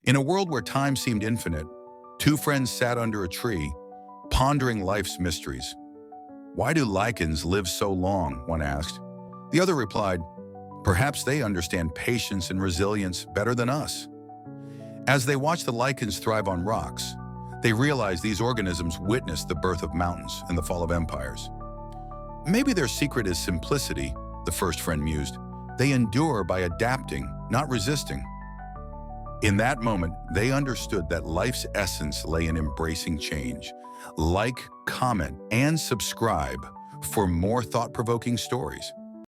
In a world where time seemed infinite, two friends sat under a tree, pondering life's mysteries. "Why do lichens live so long?" one asked. The other replied, "Perhaps they understand patience and resilience better than us." As they watched the lichens thrive on rocks, they realized these organisms witnessed the birth of mountains and the fall of empires. "Maybe their secret is simplicity," the first friend mused. "They endure by adapting, not resisting." In that moment, they understood that life's essence lay in embracing change. Like, comment, and subscribe for more thought-provoking stories.